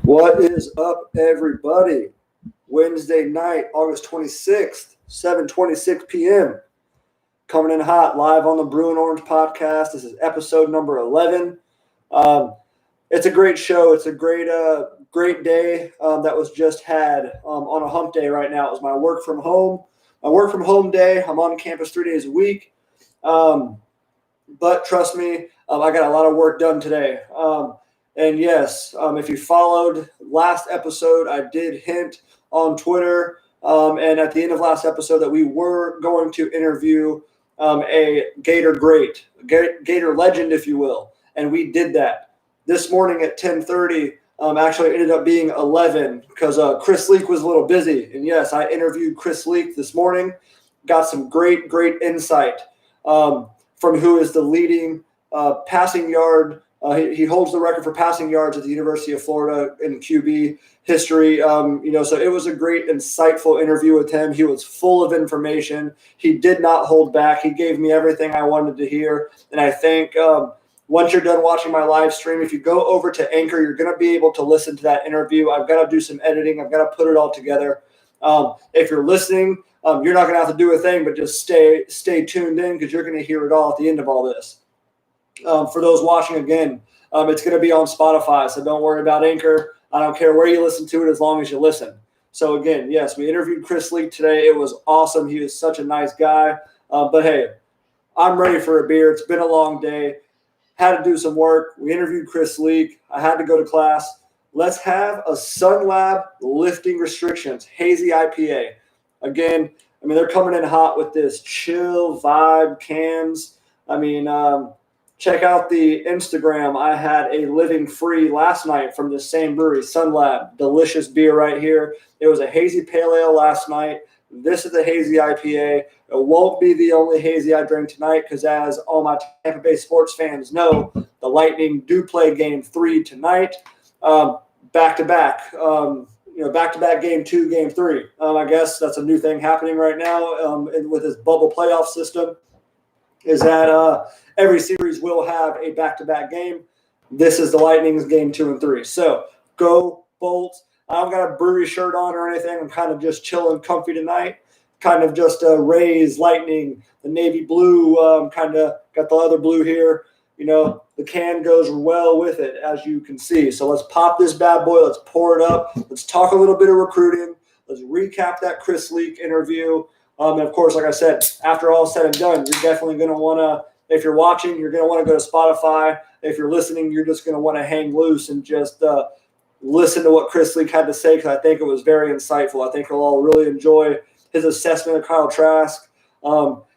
What is up, everybody? Wednesday night, August 26th, 7:26 p.m. Coming in hot, live on the Brew and Orange podcast. This is episode number 11. It's a great show. It's a great day that was just had on a hump day right now. It was my work from home day. I'm on campus 3 days a week. But trust me, I got a lot of work done today. And yes, if you followed last episode, I did hint on Twitter and at the end of last episode that we were going to interview a Gator great, Gator legend, if you will. And we did that. This morning at 10:30, actually ended up being 11 because Chris Leak was a little busy. And yes, I interviewed Chris Leak this morning, got some great insight from who is the leading passing yard. He holds the record for passing yards at the University of Florida in QB history. So it was a great, insightful interview with him. He was full of information. He did not hold back. He gave me everything I wanted to hear. And I think once you're done watching my live stream, if you go over to Anchor, you're going to be able to listen to that interview. I've got to do some editing. I've got to put it all together. If you're listening, you're not going to have to do a thing, but just stay tuned in because you're going to hear it all at the end of all this. For those watching again, it's going to be on Spotify, so don't worry about Anchor. I don't care where you listen to it as long as you listen. So again, yes, we interviewed Chris Leak today. It was awesome. He was such a nice guy. But hey, I'm ready for a beer. It's been a long day. Had to do some work. We interviewed Chris Leak. I had to go to class. Let's have a SunLab lifting restrictions, hazy IPA. Again, they're coming in hot with this chill vibe cans. Check out the Instagram. I had a Living Free last night from the same brewery, SunLab. Delicious beer right here. It was a hazy pale ale last night. This is the hazy IPA. It won't be the only hazy I drink tonight because as all my Tampa Bay sports fans know, the Lightning do play Game 3 tonight. Back-to-back. Back-to-back Game 2, Game 3. I guess that's a new thing happening right now with this bubble playoff system. Is that every series will have a back-to-back game. This is the Lightning's Game 2 and 3. So go Bolts. I don't got a brewery shirt on or anything. I'm kind of just chilling comfy tonight. Kind of just Rays, Lightning, the navy blue, kind of got the other blue here. The can goes well with it, as you can see. So let's pop this bad boy. Let's pour it up. Let's talk a little bit of recruiting. Let's recap that Chris Leak interview. And of course, like I said, after all said and done, you're definitely going to want to, if you're watching, you're going to want to go to Spotify. If you're listening, you're just going to want to hang loose and just listen to what Chris Leak had to say because I think it was very insightful. I think you'll all really enjoy his assessment of Kyle Trask,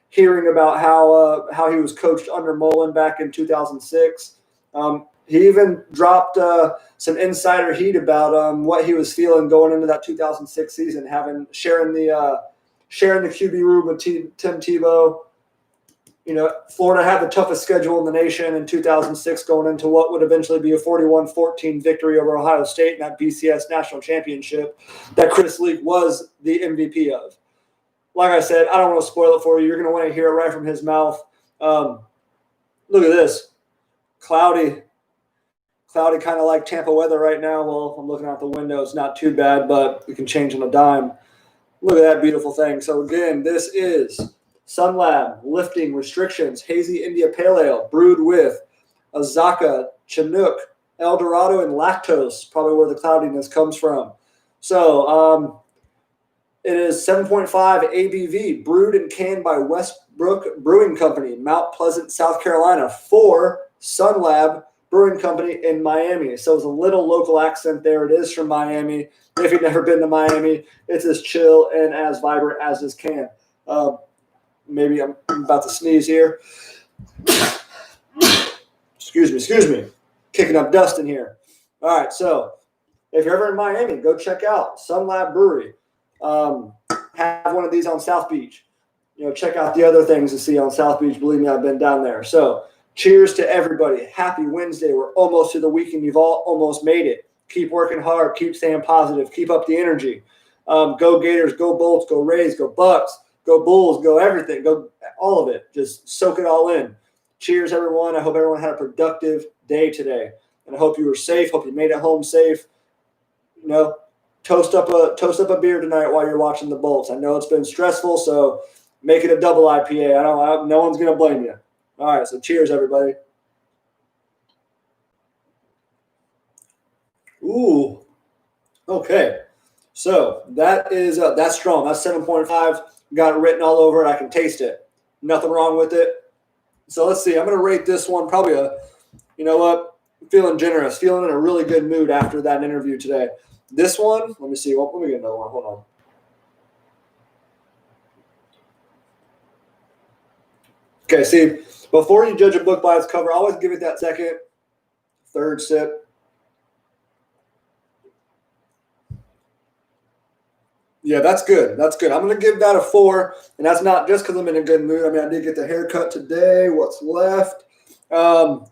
hearing about how he was coached under Mullen back in 2006. He even dropped some insider heat about what he was feeling going into that 2006 season, sharing the QB room with Tim Tebow. Florida had the toughest schedule in the nation in 2006 going into what would eventually be a 41-14 victory over Ohio State in that BCS national championship that Chris Leak was the MVP of. Like I said, I don't want to spoil it for you. You're going to want to hear it right from his mouth. Look at this. Cloudy, kind of like Tampa weather right now. Well, I'm looking out the window. It's not too bad, but we can change on a dime. Look at that beautiful thing. So, again, this is SunLab Lifting Restrictions Hazy India Pale Ale brewed with Azacca, Chinook, El Dorado, and lactose, probably where the cloudiness comes from. So, it is 7.5 ABV, brewed and canned by Westbrook Brewing Company, Mount Pleasant, South Carolina, for SunLab Brewing Company in Miami. So it's a little local accent there. It is from Miami. If you've never been to Miami, it's as chill and as vibrant as this can. Maybe I'm about to sneeze here. Excuse me. Kicking up dust in here. All right, so if you're ever in Miami, go check out SunLab Brewery. Have one of these on South Beach. Check out the other things to see on South Beach. Believe me, I've been down there. So cheers to everybody. Happy Wednesday. We're almost to the weekend. You've all almost made it. Keep working hard. Keep staying positive. Keep up the energy. Go Gators. Go Bolts. Go Rays. Go Bucks. Go Bulls. Go everything. Go all of it. Just soak it all in. Cheers, everyone. I hope everyone had a productive day today. and I hope you were safe. Hope you made it home safe. You know, toast up a beer tonight while you're watching the Bolts. I know it's been stressful, so make it a double IPA. No one's gonna blame you. All right, so cheers, everybody. Ooh, okay. So that's strong. That's 7.5. Got it written all over it. I can taste it. Nothing wrong with it. So let's see. I'm gonna rate this one probably you know what? I'm feeling generous, feeling in a really good mood after that interview today. This one, let me see. Let me get another one. Hold on. Okay, see, before you judge a book by its cover, always give it that second, third sip. Yeah, that's good. That's good. I'm going to give that a 4, and that's not just because I'm in a good mood. I mean, I did get the haircut today. What's left?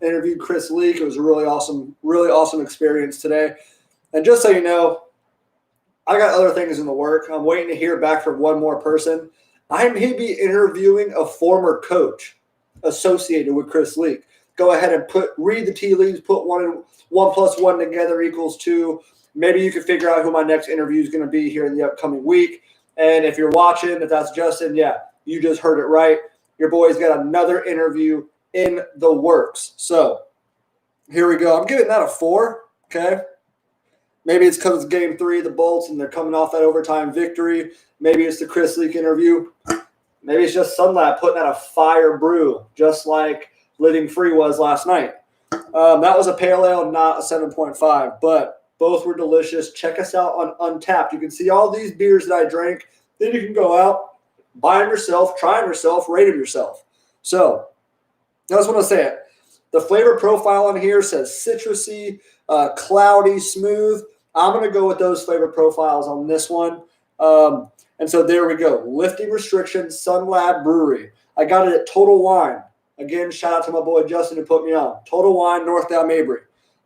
Interviewed Chris Leak. It was a really awesome experience today. And just so you know, I got other things in the work. I'm waiting to hear back from one more person. I may be interviewing a former coach associated with Chris Leak. Go ahead and read the tea leaves, put 1 + 1 together equals 2. Maybe you can figure out who my next interview is going to be here in the upcoming week. And if you're watching, if that's Justin, yeah, you just heard it right. Your boy's got another interview in the works. So here we go. I'm giving that a 4, okay? Maybe it's because it's game 3 of the Bolts and they're coming off that overtime victory. Maybe it's the Chris Leak interview. Maybe it's just Sunlab putting out a fire brew, just like Living Free was last night. That was a pale ale, not a 7.5, but both were delicious. Check us out on Untappd. You can see all these beers that I drank. Then you can go out, buy them yourself, try them yourself, rate them yourself. So I just want to say it. The flavor profile on here says citrusy, cloudy, smooth. I'm going to go with those flavor profiles on this one. And so there we go. Lifting Restrictions, Sunlab Brewery. I got it at Total Wine. Again, shout out to my boy Justin who put me on. Total Wine, Northdown Mabry.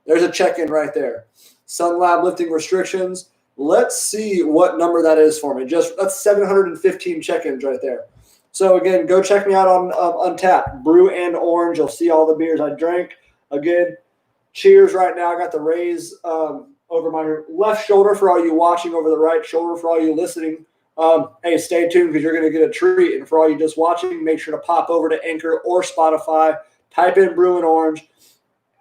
There's a check-in right there. Sunlab Lifting Restrictions. Let's see what number that is for me. That's 715 check-ins right there. So again, go check me out on Untappd, Brew and Orange. You'll see all the beers I drank. Again, cheers right now. I got the raise over my left shoulder for all you watching, over the right shoulder for all you listening. Hey, stay tuned because you're going to get a treat. And for all you just watching, make sure to pop over to Anchor or Spotify, type in Brew and Orange,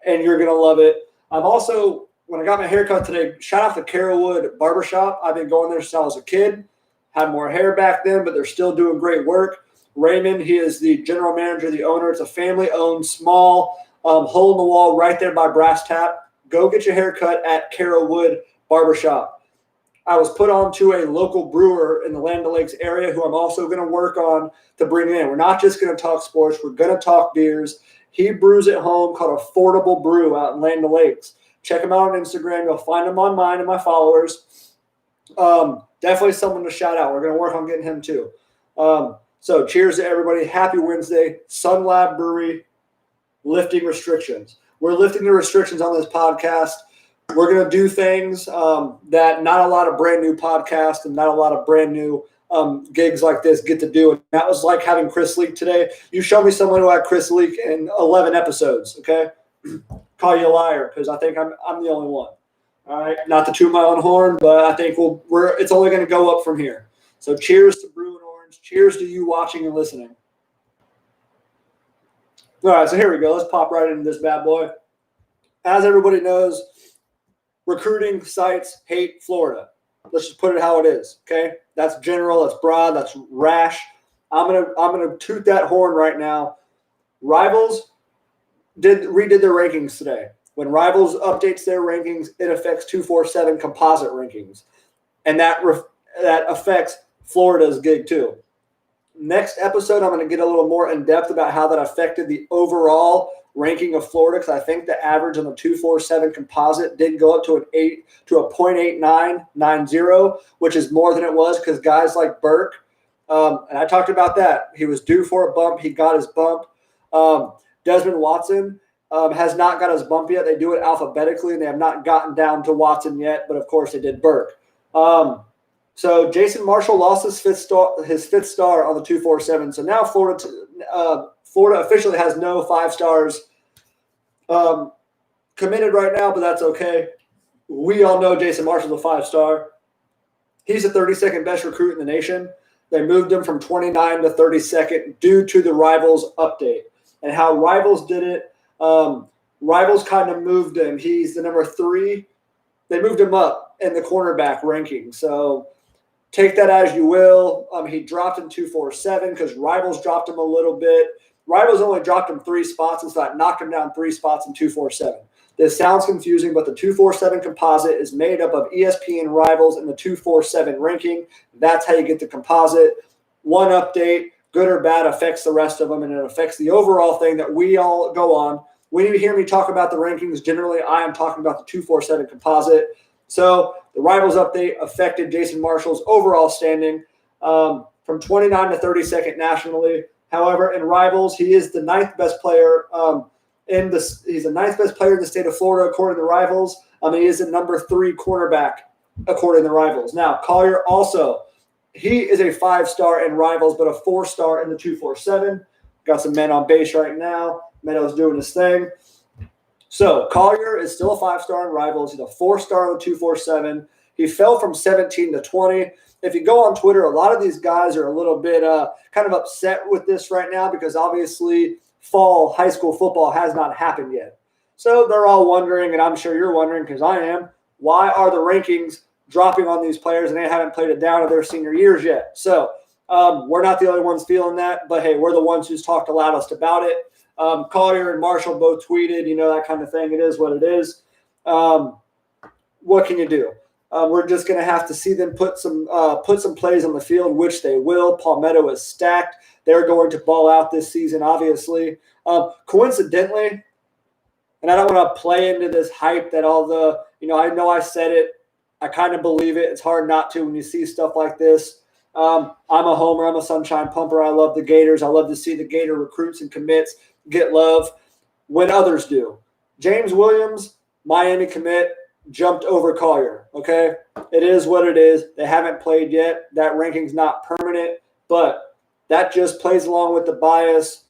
and you're going to love it. I've also, when I got my haircut today, shout out to Carolwood Barbershop. I've been going there since I was a kid. Had more hair back then, but they're still doing great work. Raymond, he is the general manager, the owner. It's a family-owned, small, hole-in-the-wall right there by Brass Tap. Go get your haircut at Carolwood Barbershop. I was put on to a local brewer in the Land O'Lakes area who I'm also going to work on to bring in. We're not just going to talk sports. We're going to talk beers. He brews at home called Affordable Brew out in Land O'Lakes. Check him out on Instagram. You'll find him on mine and my followers. Definitely someone to shout out. We're going to work on getting him too. So cheers to everybody. Happy Wednesday. Sunlab Brewery, lifting restrictions. We're lifting the restrictions on this podcast. We're going to do things that not a lot of brand new podcasts and not a lot of brand new gigs like this get to do. And that was like having Chris Leak today. You show me someone who had Chris Leak in 11 episodes, okay? Call you a liar because I think I'm the only one. All right, not to toot my own horn, but I think it's only going to go up from here. So cheers to Brew and Orange. Cheers to you watching and listening. All right, so here we go. Let's pop right into this bad boy. As everybody knows, recruiting sites hate Florida. Let's just put it how it is, okay? That's general, that's broad, that's rash. I'm gonna toot that horn right now. Rivals redid their rankings today. When Rivals updates their rankings, it affects 247 composite rankings, and that affects Florida's gig too. Next episode, I'm going to get a little more in depth about how that affected the overall ranking of Florida, because I think the average on the 247 composite did go up to a 0.8990, which is more than it was because guys like Burke, and I talked about that. He was due for a bump. He got his bump. Desmond Watson has not got his bump yet. They do it alphabetically, and they have not gotten down to Watson yet, but of course they did Burke. So Jason Marshall lost his fifth star on the 247. So now Florida officially has no 5 stars committed right now, but that's okay. We all know Jason Marshall's a 5-star. He's the 32nd best recruit in the nation. They moved him from 29 to 32nd due to the Rivals update. And how Rivals did it, Rivals kind of moved him. He's the number 3. They moved him up in the cornerback ranking. So take that as you will. He dropped in 247 because Rivals dropped him a little bit. Rivals only dropped him 3 spots, and so that knocked him down 3 spots in 247. This sounds confusing, but the 247 composite is made up of ESPN Rivals and the 247 ranking. That's how you get the composite. One update, good or bad, affects the rest of them, and it affects the overall thing that we all go on. When you hear me talk about the rankings, generally I am talking about the 247 composite. So the Rivals update affected Jason Marshall's overall standing from 29 to 32nd nationally. However, in Rivals, he is the 9th best player he's the 9th best player in the state of Florida, according to Rivals. He is the number 3 cornerback, according to Rivals. Now, Collier also, he is a 5-star in Rivals, but a 4-star in the 247. Got some men on base right now. Meadows doing his thing. So Collier is still a 5-star in Rivals. He's a 4-star in the 247. He fell from 17 to 20. If you go on Twitter, a lot of these guys are a little bit kind of upset with this right now because obviously fall high school football has not happened yet. So they're all wondering, and I'm sure you're wondering because I am, why are the rankings dropping on these players and they haven't played it down to their senior years yet? So we're not the only ones feeling that, but hey, we're the ones who's talked the loudest about it. Collier and Marshall both tweeted, that kind of thing. It is what it is. What can you do? We're just going to have to see them put some plays on the field, which they will. Palmetto is stacked. They're going to ball out this season, obviously. Coincidentally, and I don't want to play into this hype that all the, I know I said it. I kind of believe it. It's hard not to when you see stuff like this. I'm a homer. I'm a sunshine pumper. I love the Gators. I love to see the Gator recruits and commits get love when others do. James Williams, Miami commit, jumped over Collier, okay? It is what it is. They haven't played yet. That ranking's not permanent, but that just plays along with the bias.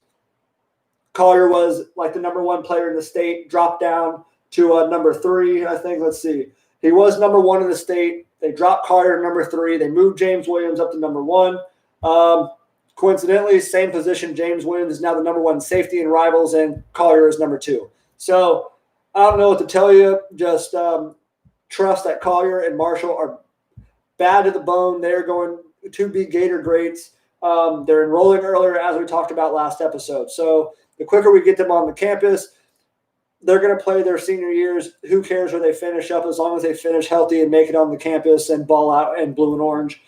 Collier was like the number 1 player in the state, dropped down to number 3, I think. Let's see. He was number 1 in the state. They dropped Collier to number 3. They moved James Williams up to number 1. Coincidentally, same position. James Williams is now the number 1 safety in Rivals, and Collier is number 2. So I don't know what to tell you. Just trust that Collier and Marshall are bad to the bone. They're going to be Gator greats. They're enrolling earlier, as we talked about last episode. So the quicker we get them on the campus, they're going to play their senior years. Who cares where they finish up as long as they finish healthy and make it on the campus and ball out in blue and orange.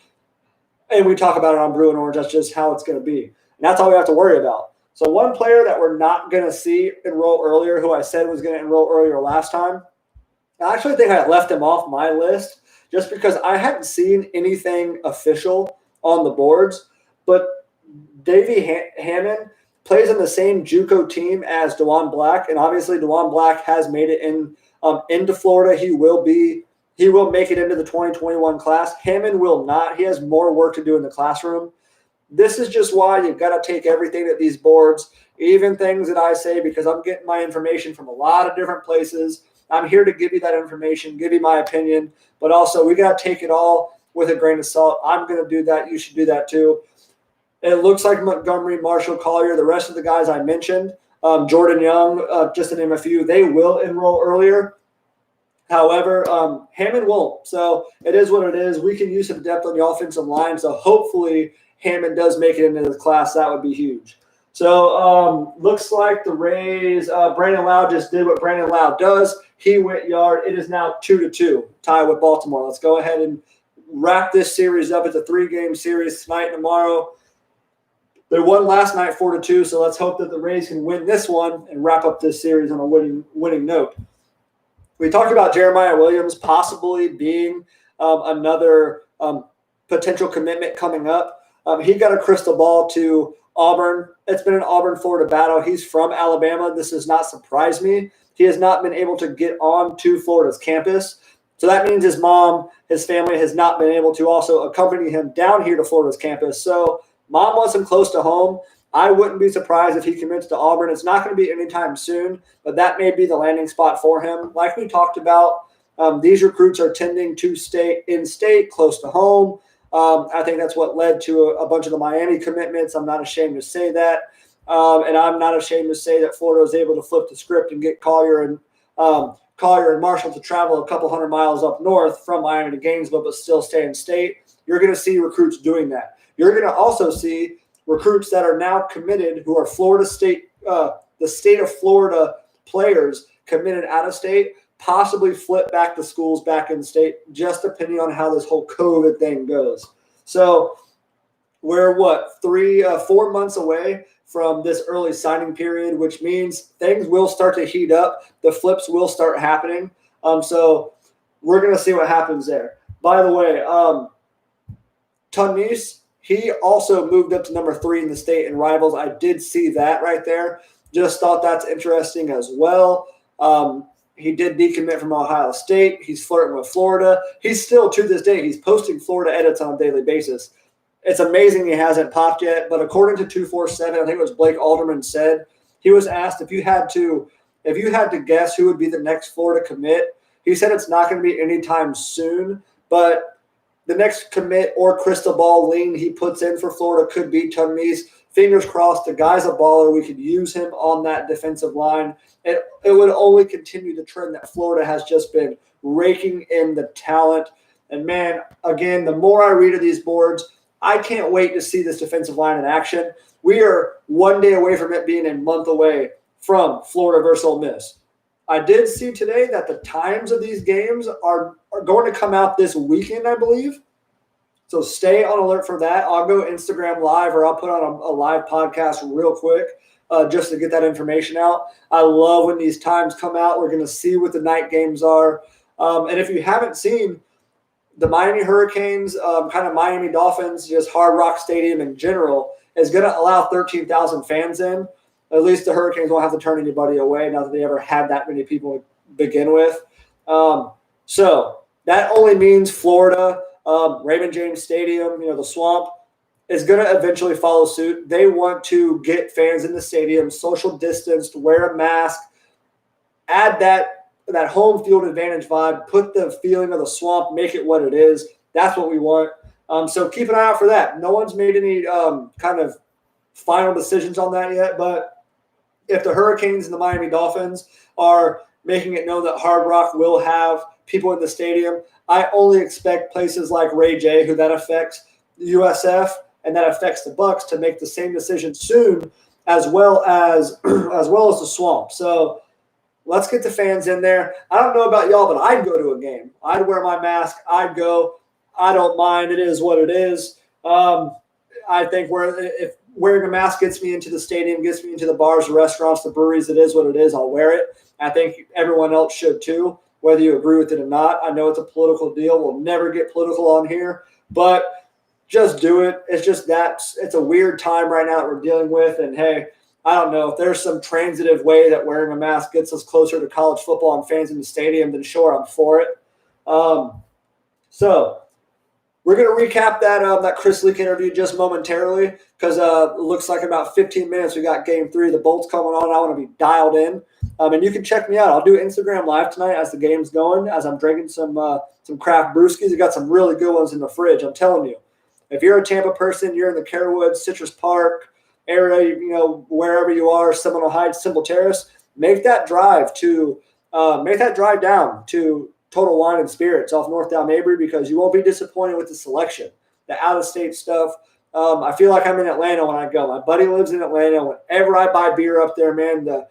And we talk about it on blue and orange. That's just how it's going to be. And that's all we have to worry about. So one player that we're not going to see enroll earlier, who I said was going to enroll earlier last time, I actually think I left him off my list just because I hadn't seen anything official on the boards. But Davey Hammond plays in the same JUCO team as DeJuan Black, and obviously DeJuan Black has made it into Florida. He will make it into the 2021 class. Hammond will not. He has more work to do in the classroom. This is just why you've got to take everything at these boards, even things that I say, because I'm getting my information from a lot of different places. I'm here to give you that information, give you my opinion, but also we got to take it all with a grain of salt. I'm going to do that. You should do that too. It looks like Montgomery, Marshall, Collier, the rest of the guys I mentioned, Jordan Young, just to name a few, they will enroll earlier. However, Hammond won't. So it is what it is. We can use some depth on the offensive line. So hopefully Hammond does make it into the class. That would be huge. So looks like the Rays, Brandon Lau just did what Brandon Lau does. He went yard. It is now 2-2, tie with Baltimore. Let's go ahead and wrap this series up. It's a 3-game series tonight and tomorrow. They won last night 4-2, so let's hope that the Rays can win this one and wrap up this series on a winning note. We talked about Jeremiah Williams possibly being another potential commitment coming up. He got a crystal ball to Auburn. It's been an Auburn-Florida battle. He's from Alabama. This does not surprise me. He has not been able to get on to Florida's campus. So that means his mom, his family has not been able to also accompany him down here to Florida's campus. So mom wants him close to home. I wouldn't be surprised if he commits to Auburn. It's not going to be anytime soon, but that may be the landing spot for him. Like we talked about, these recruits are tending to stay in-state, close to home. I think that's what led to a bunch of the Miami commitments. I'm not ashamed to say that. And I'm not ashamed to say that Florida was able to flip the script and get Collier and Marshall to travel a couple hundred miles up north from Miami to Gainesville, but still stay in state. You're going to see recruits doing that. You're going to also see recruits that are now committed who are Florida State, the state of Florida players committed out of state, possibly flip back to schools back in state, just depending on how this whole COVID thing goes. So we're 4 months away from this early signing period, which means things will start to heat up. The flips will start happening. So we're going to see what happens there. By the way, Tunmise, he also moved up to number 3 in the state in rivals. I did see that right there. Just thought that's interesting as well. He did decommit from Ohio State. He's flirting with Florida. He's still, to this day, he's posting Florida edits on a daily basis. It's amazing he hasn't popped yet, but according to 247, I think it was Blake Alderman said, he was asked if you had to guess who would be the next Florida commit. He said it's not going to be anytime soon, but the next commit or crystal ball lean he puts in for Florida could be Tunmise. Fingers crossed, the guy's a baller. We could use him on that defensive line. It would only continue the trend that Florida has just been raking in the talent. And, man, again, the more I read of these boards, I can't wait to see this defensive line in action. We are one day away from it being a month away from Florida versus Ole Miss. I did see today that the times of these games are going to come out this weekend, I believe. So stay on alert for that. I'll go Instagram Live, or I'll put on a live podcast real quick just to get that information out. I love when these times come out. We're going to see what the night games are. And if you haven't seen the Miami Hurricanes, kind of Miami Dolphins, just Hard Rock Stadium in general, is going to allow 13,000 fans in. At least the Hurricanes won't have to turn anybody away now that they ever had that many people to begin with. So that only means Florida, Raymond James Stadium, the Swamp, is going to eventually follow suit. They want to get fans in the stadium, social distanced, wear a mask, add that home field advantage vibe, put the feeling of the Swamp, make it what it is. That's what we want. So keep an eye out for that. No one's made any kind of final decisions on that yet, but if the Hurricanes and the Miami Dolphins are making it known that Hard Rock will have people in the stadium, I only expect places like Ray J, who that affects, the USF, and that affects the Bucks, to make the same decision soon, as well as the Swamp. So let's get the fans in there. I don't know about y'all, but I'd go to a game. I'd wear my mask. I'd go. I don't mind. It is what it is. I think if wearing a mask gets me into the stadium, gets me into the bars, the restaurants, the breweries, it is what it is. I'll wear it. I think everyone else should too, whether you agree with it or not. I know it's a political deal. We'll never get political on here, but just do it. It's just it's a weird time right now that we're dealing with. And hey, I don't know if there's some transitive way that wearing a mask gets us closer to college football and fans in the stadium, then sure, I'm for it. So we're going to recap that Chris Leak interview just momentarily, because it looks like about 15 minutes we got game 3. The Bolts coming on. I want to be dialed in. And you can check me out. I'll do Instagram Live tonight as the game's going, as I'm drinking some craft brewskis. I got some really good ones in the fridge, I'm telling you. If you're a Tampa person, you're in the Carrollwood, Citrus Park area, wherever you are, Seminole Heights, Simple Terrace, make that drive down to Total Wine and Spirits off North Down Mabry, because you won't be disappointed with the selection. The out-of-state stuff. I feel like I'm in Atlanta when I go. My buddy lives in Atlanta. Whenever I buy beer up there, man, the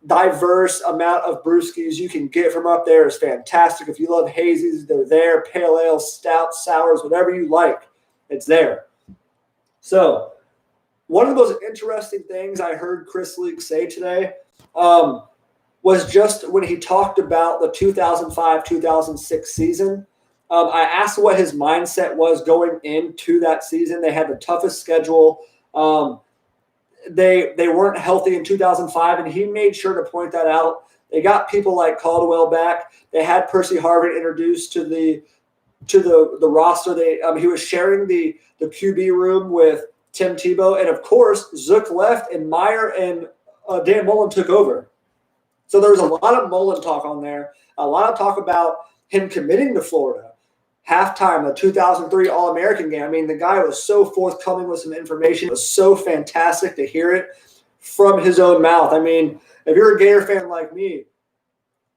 diverse amount of brewskis you can get from up there is fantastic. If you love hazies, they're there. Pale ale, stout, sours, whatever you like, it's there. So one of the most interesting things I heard Chris Leak say today was just when he talked about the 2005-2006 season. I asked what his mindset was going into that season. They had the toughest schedule. They weren't healthy in 2005, and he made sure to point that out. They got people like Caldwell back. They had Percy Harvin introduced to the roster. He was sharing the QB room with Tim Tebow. And, of course, Zook left and Meyer and Dan Mullen took over. So there was a lot of Mullen talk on there, a lot of talk about him committing to Florida. Halftime, the 2003 All-American game. I mean, the guy was so forthcoming with some information. It was so fantastic to hear it from his own mouth. I mean, if you're a Gator fan like me,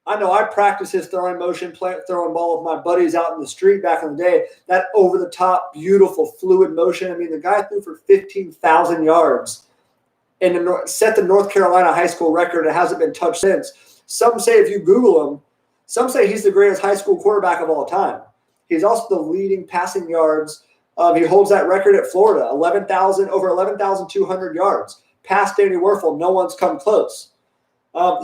I know I practiced his throwing motion, throwing ball with my buddies out in the street back in the day. That over-the-top, beautiful, fluid motion. I mean, the guy threw for 15,000 yards and set the North Carolina high school record. It hasn't been touched since. Some say if you Google him, some say he's the greatest high school quarterback of all time. He's also the leading passing yards. He holds that record at Florida, over 11,200 yards. Past Danny Werfel, no one's come close.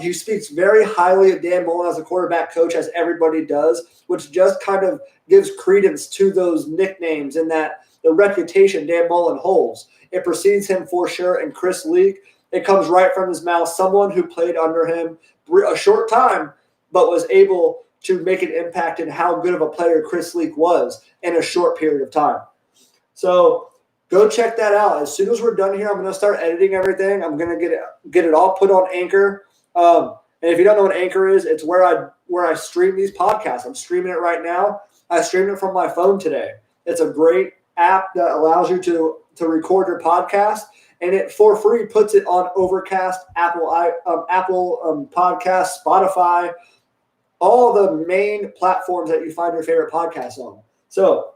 He speaks very highly of Dan Mullen as a quarterback coach, as everybody does, which just kind of gives credence to those nicknames and that the reputation Dan Mullen holds. It precedes him for sure, and Chris Leak, it comes right from his mouth, someone who played under him a short time, but was able to make an impact in how good of a player Chris Leak was in a short period of time. So go check that out. As soon as we're done here, I'm going to start editing everything. I'm going to get it all put on Anchor. And if you don't know what Anchor is, it's where I stream these podcasts. I'm streaming it right now. I streamed it from my phone today. It's a great app that allows you to record your podcast, and it for free puts it on Overcast, Apple Podcasts, Spotify, all the main platforms that you find your favorite podcasts on. So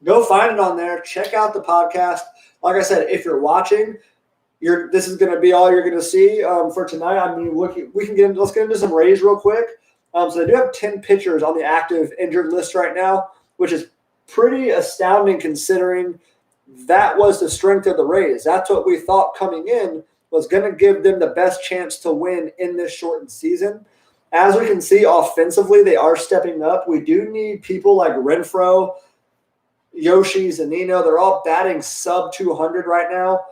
go find it on there. Check out the podcast. Like I said, if you're watching, this is going to be all you're going to see for tonight. I mean, let's get into some Rays real quick. So they do have 10 pitchers on the active injured list right now, which is pretty astounding considering that was the strength of the Rays. That's what we thought coming in was going to give them the best chance to win in this shortened season. As we can see, offensively, they are stepping up. We do need people like Renfroe, Yoshi, Zunino. They're all batting sub 200 right now.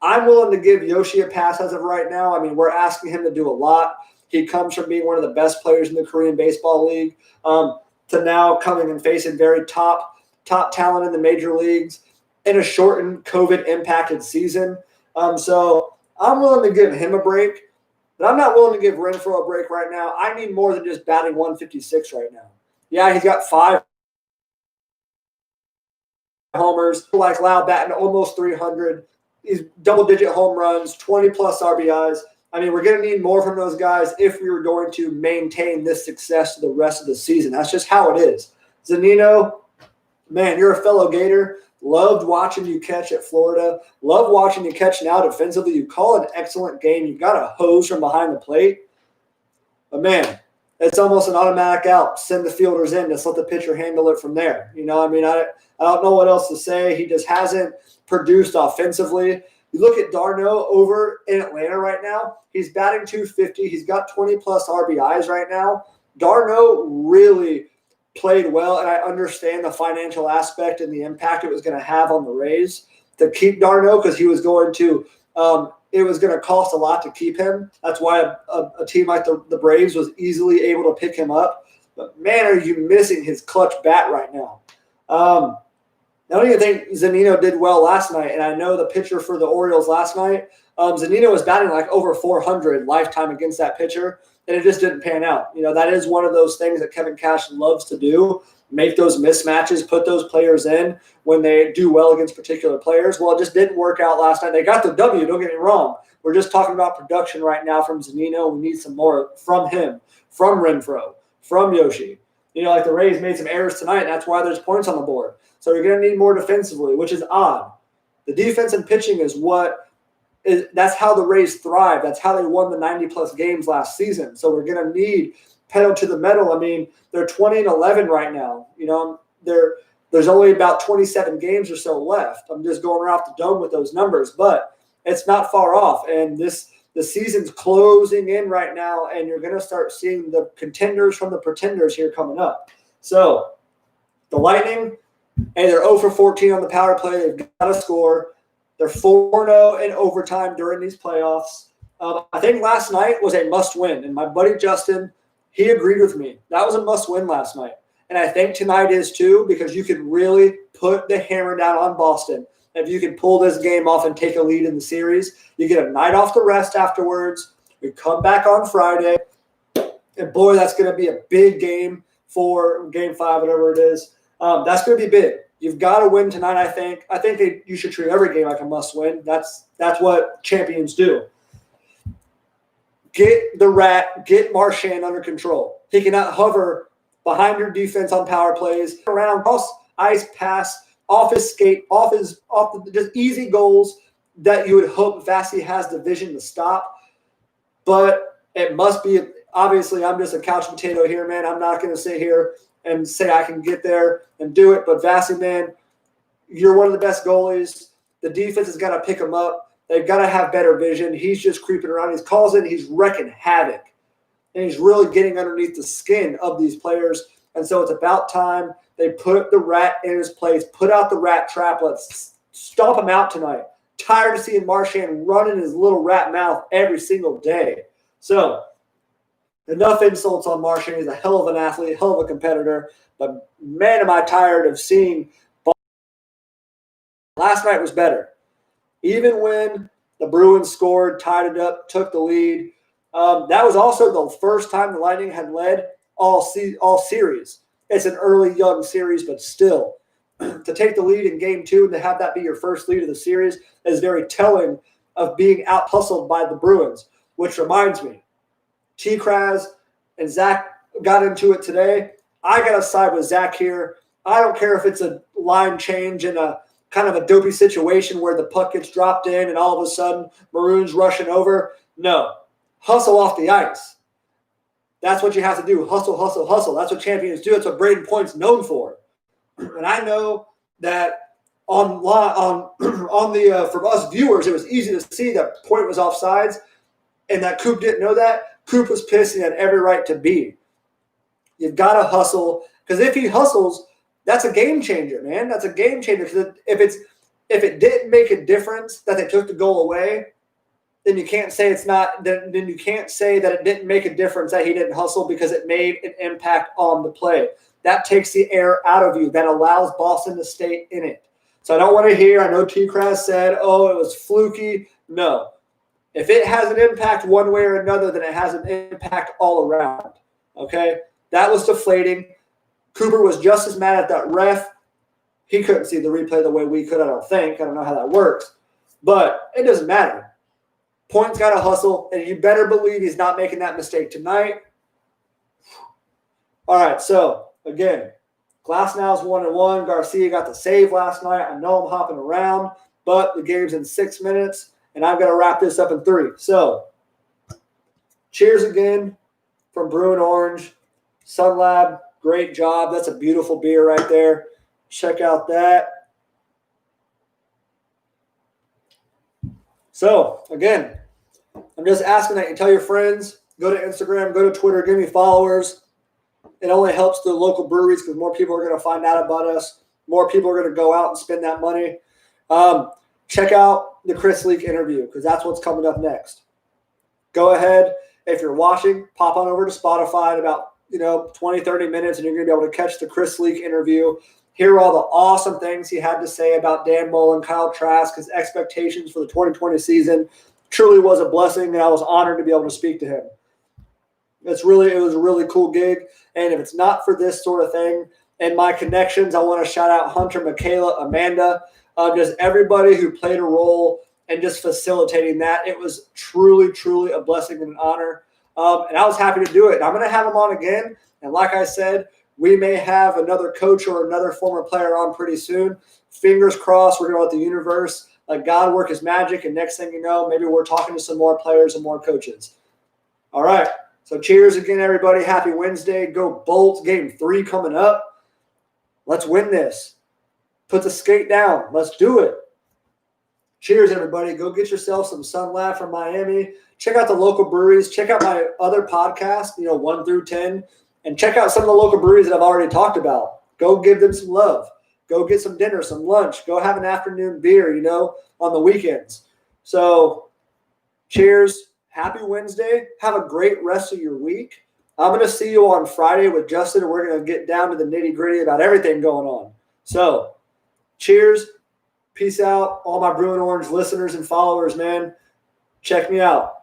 I'm willing to give Yoshi a pass as of right now. I mean, we're asking him to do a lot. He comes from being one of the best players in the Korean Baseball League to now coming and facing very top talent in the major leagues in a shortened COVID-impacted season. So I'm willing to give him a break. But I'm not willing to give Renfroe a break right now. I need more than just batting 156 right now. Yeah, he's got 5 homers, like Lau batting almost 300. He's double-digit home runs, 20-plus RBIs. I mean, we're going to need more from those guys if we were going to maintain this success the rest of the season. That's just how it is. Zunino, man, you're a fellow Gator. Loved watching you catch at Florida. Love watching you catch now defensively. You call an excellent game. You got a hose from behind the plate. But, man, it's almost an automatic out. Send the fielders in. Just let the pitcher handle it from there. You know, I mean, I don't know what else to say. He just hasn't produced offensively. You look at d'Arnaud over in Atlanta right now. He's batting 250. He's got 20-plus RBIs right now. d'Arnaud really played well, and I understand the financial aspect and the impact it was going to have on the Rays to keep d'Arnaud because he was going to it was going to cost a lot to keep him. That's why a team like the Braves was easily able to pick him up. But, man, are you missing his clutch bat right now. I don't even think Zunino did well last night, and I know the pitcher for the Orioles last night, Zunino was batting like over 400 lifetime against that pitcher, and it just didn't pan out. You know, that is one of those things that Kevin Cash loves to do, make those mismatches, put those players in when they do well against particular players. Well, it just didn't work out last night. They got the W, don't get me wrong. We're just talking about production right now from Zunino. We need some more from him, from Renfroe, from Yoshi. You know, like the Rays made some errors tonight, and that's why there's points on the board. So you're going to need more defensively, which is odd. The defense and pitching that's how the Rays thrive. That's how they won the 90-plus games last season. So we're going to need pedal to the metal. I mean, they're 20-11 right now. You know, there's only about 27 games or so left. I'm just going around the dome with those numbers, but it's not far off. And the season's closing in right now, and you're going to start seeing the contenders from the pretenders here coming up. So the Lightning, hey, they're 0 for 14 on the power play. They've got to score. They're 4-0 in overtime during these playoffs. I think last night was a must-win, and my buddy Justin, he agreed with me. That was a must-win last night. And I think tonight is too, because you can really put the hammer down on Boston. if you can pull this game off and take a lead in the series. You get a night off to rest afterwards. We come back on Friday. And, boy, that's going to be a big game for Game 5, whatever it is. That's going to be big. You've got to win tonight, I think. I think you should treat every game like a must-win. That's what champions do. Get the Rat, get Marchand under control. He cannot hover behind your defense on power plays, around, cross, ice, pass, off his skate, just easy goals that you would hope Vasi has the vision to stop. But it must be – obviously, I'm just a couch potato here, man. I'm not going to sit here and say I can get there and do it. But Vasi, man, you're one of the best goalies. The defense has got to pick him up. They've got to have better vision. He's just creeping around. He's calls in. He's wrecking havoc. And he's really getting underneath the skin of these players. And so it's about time they put the Rat in his place, put out the Rat trap. Let's stomp him out tonight. Tired of seeing Marchand running his little rat mouth every single day. So enough insults on Marchand. He's a hell of an athlete, hell of a competitor. But, man, am I tired of seeing – last night was better. Even when the Bruins scored, tied it up, took the lead, that was also the first time the Lightning had led all series. It's an early, young series, but still. To take the lead in Game 2 and to have that be your first lead of the series is very telling of being out-hustled by the Bruins, which reminds me, T-Kraz and Zach got into it today. I got to side with Zach here. I don't care if it's a line change in a kind of a dopey situation where the puck gets dropped in and all of a sudden Maroon's rushing over. No. Hustle off the ice. That's what you have to do. Hustle, hustle, hustle. That's what champions do. That's what Braden Point's known for. And I know that from us viewers, it was easy to see that Point was offsides and that Coop didn't know that. Coop was pissed and had every right to be. You've got to hustle because if he hustles, that's a game changer, man. That's a game changer. Because if it didn't make a difference that they took the goal away, then you can't say it's not. Then you can't say that it didn't make a difference that he didn't hustle because it made an impact on the play. That takes the air out of you. That allows Boston to stay in it. So I don't want to hear. I know T-Kraz said, "Oh, it was fluky." No. If it has an impact one way or another, then it has an impact all around. Okay? That was deflating. Cooper was just as mad at that ref. He couldn't see the replay the way we could, I don't think. I don't know how that works. But it doesn't matter. Point's got to hustle, and you better believe he's not making that mistake tonight. All right, so, again, Glasnow's 1-1. Garcia got the save last night. I know I'm hopping around, but the game's in 6 minutes, and I've got to wrap this up in 3. So, cheers again from Bruin Orange. Sunlab, great job. That's a beautiful beer right there. Check out that. So, again, I'm just asking that you tell your friends, go to Instagram, go to Twitter, give me followers. It only helps the local breweries because more people are going to find out about us. More people are going to go out and spend that money. Check out the Chris Leak interview because that's what's coming up next. Go ahead. If you're watching, pop on over to Spotify in about 20, 30 minutes, and you're going to be able to catch the Chris Leak interview. Hear all the awesome things he had to say about Dan Mullen, Kyle Trask, his expectations for the 2020 season. Truly was a blessing, and I was honored to be able to speak to him. It was a really cool gig, and if it's not for this sort of thing and my connections, I want to shout out Hunter, Michaela, Amanda, just everybody who played a role in just facilitating that. It was truly, truly a blessing and an honor, and I was happy to do it. And I'm going to have him on again, and like I said, we may have another coach or another former player on pretty soon. Fingers crossed, we're going to let the universe, let God work his magic, and next thing you know, maybe we're talking to some more players and more coaches. All right, so cheers again, everybody. Happy Wednesday. Go Bolts. Game 3 coming up. Let's win this. Put the skate down. Let's do it. Cheers, everybody. Go get yourself some Sunlab from Miami. Check out the local breweries. Check out my other podcast, 1 through 10. And check out some of the local breweries that I've already talked about. Go give them some love. Go get some dinner, some lunch. Go have an afternoon beer, on the weekends. So, cheers. Happy Wednesday. Have a great rest of your week. I'm going to see you on Friday with Justin, and we're going to get down to the nitty-gritty about everything going on. So, cheers. Peace out, all my Brewing Orange listeners and followers, man. Check me out.